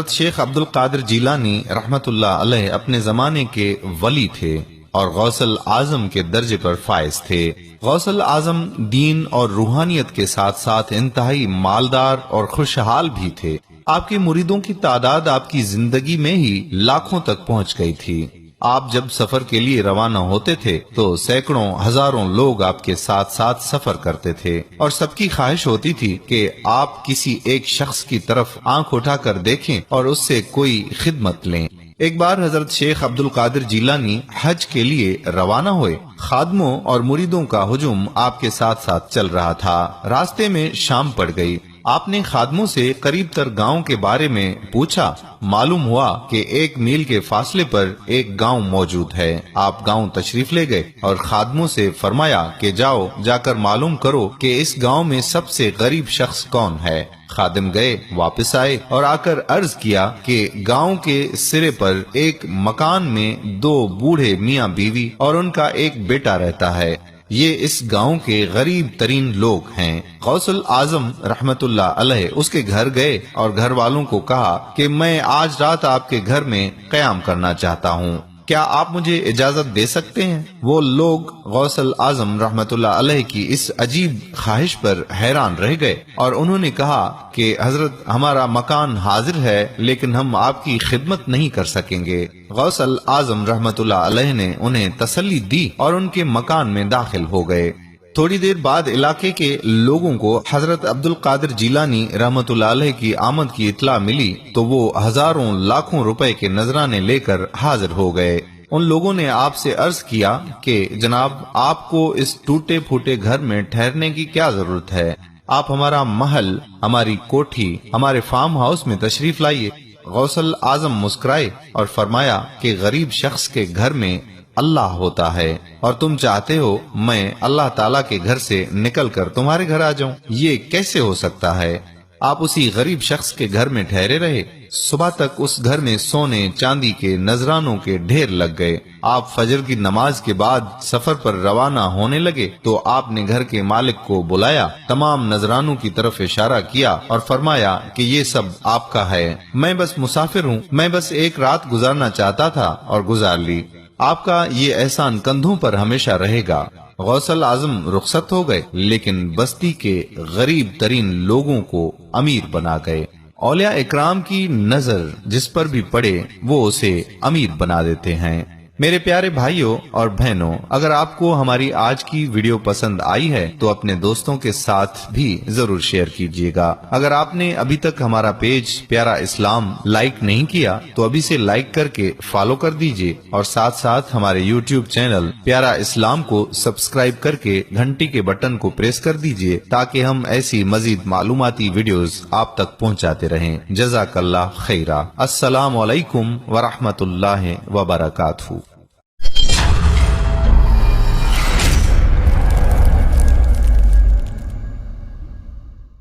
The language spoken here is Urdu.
حضرت شیخ عبد القادر جیلانی رحمت اللہ علیہ اپنے زمانے کے ولی تھے اور غوث الاعظم کے درجے پر فائز تھے۔ غوث الاعظم دین اور روحانیت کے ساتھ ساتھ انتہائی مالدار اور خوشحال بھی تھے۔ آپ کے مریدوں کی تعداد آپ کی زندگی میں ہی لاکھوں تک پہنچ گئی تھی۔ آپ جب سفر کے لیے روانہ ہوتے تھے تو سینکڑوں ہزاروں لوگ آپ کے ساتھ ساتھ سفر کرتے تھے، اور سب کی خواہش ہوتی تھی کہ آپ کسی ایک شخص کی طرف آنکھ اٹھا کر دیکھیں اور اس سے کوئی خدمت لیں۔ ایک بار حضرت شیخ عبد القادر جیلانی حج کے لیے روانہ ہوئے۔ خادموں اور مریدوں کا ہجوم آپ کے ساتھ ساتھ چل رہا تھا۔ راستے میں شام پڑ گئی۔ آپ نے خادموں سے قریب تر گاؤں کے بارے میں پوچھا۔ معلوم ہوا کہ 1 میل کے فاصلے پر ایک گاؤں موجود ہے۔ آپ گاؤں تشریف لے گئے اور خادموں سے فرمایا کہ جاؤ جا کر معلوم کرو کہ اس گاؤں میں سب سے غریب شخص کون ہے۔ خادم گئے، واپس آئے اور آ کر عرض کیا کہ گاؤں کے سرے پر ایک مکان میں 2 بوڑھے میاں بیوی اور ان کا ایک بیٹا رہتا ہے۔ یہ اس گاؤں کے غریب ترین لوگ ہیں۔ غوث الاعظم رحمت اللہ علیہ اس کے گھر گئے اور گھر والوں کو کہا کہ میں آج رات آپ کے گھر میں قیام کرنا چاہتا ہوں، کیا آپ مجھے اجازت دے سکتے ہیں؟ وہ لوگ غوث الاعظم رحمت اللہ علیہ کی اس عجیب خواہش پر حیران رہ گئے اور انہوں نے کہا کہ حضرت ہمارا مکان حاضر ہے لیکن ہم آپ کی خدمت نہیں کر سکیں گے۔ غوث الاعظم رحمت اللہ علیہ نے انہیں تسلی دی اور ان کے مکان میں داخل ہو گئے۔ تھوڑی دیر بعد علاقے کے لوگوں کو حضرت عبد القادر جیلانی رحمت اللہ علیہ کی آمد کی اطلاع ملی تو وہ ہزاروں لاکھوں روپے کے نذرانے لے کر حاضر ہو گئے۔ ان لوگوں نے آپ سے عرض کیا کہ جناب آپ کو اس ٹوٹے پھوٹے گھر میں ٹھہرنے کی کیا ضرورت ہے؟ آپ ہمارا محل، ہماری کوٹھی، ہمارے فارم ہاؤس میں تشریف لائیے۔ غوث الاعظم مسکرائے اور فرمایا کہ غریب شخص کے گھر میں اللہ ہوتا ہے اور تم چاہتے ہو میں اللہ تعالیٰ کے گھر سے نکل کر تمہارے گھر آ جاؤں؟ یہ کیسے ہو سکتا ہے؟ آپ اسی غریب شخص کے گھر میں ٹھہرے رہے۔ صبح تک اس گھر میں سونے چاندی کے نذرانوں کے ڈھیر لگ گئے۔ آپ فجر کی نماز کے بعد سفر پر روانہ ہونے لگے تو آپ نے گھر کے مالک کو بلایا، تمام نذرانوں کی طرف اشارہ کیا اور فرمایا کہ یہ سب آپ کا ہے، میں بس مسافر ہوں، میں بس ایک رات گزارنا چاہتا تھا اور گزار لی، آپ کا یہ احسان کندھوں پر ہمیشہ رہے گا۔ غوث الاعظم رخصت ہو گئے لیکن بستی کے غریب ترین لوگوں کو امیر بنا گئے۔ اولیاء اکرام کی نظر جس پر بھی پڑے وہ اسے امیر بنا دیتے ہیں۔ میرے پیارے بھائیوں اور بہنوں، اگر آپ کو ہماری آج کی ویڈیو پسند آئی ہے تو اپنے دوستوں کے ساتھ بھی ضرور شیئر کیجیے گا۔ اگر آپ نے ابھی تک ہمارا پیج پیارا اسلام لائک نہیں کیا تو ابھی سے لائک کر کے فالو کر دیجیے اور ساتھ ساتھ ہمارے یوٹیوب چینل پیارا اسلام کو سبسکرائب کر کے گھنٹی کے بٹن کو پریس کر دیجیے تاکہ ہم ایسی مزید معلوماتی ویڈیوز آپ تک پہنچاتے رہیں۔ جزاک اللہ خیرہ۔ السلام علیکم ورحمۃ اللہ وبرکاتہ۔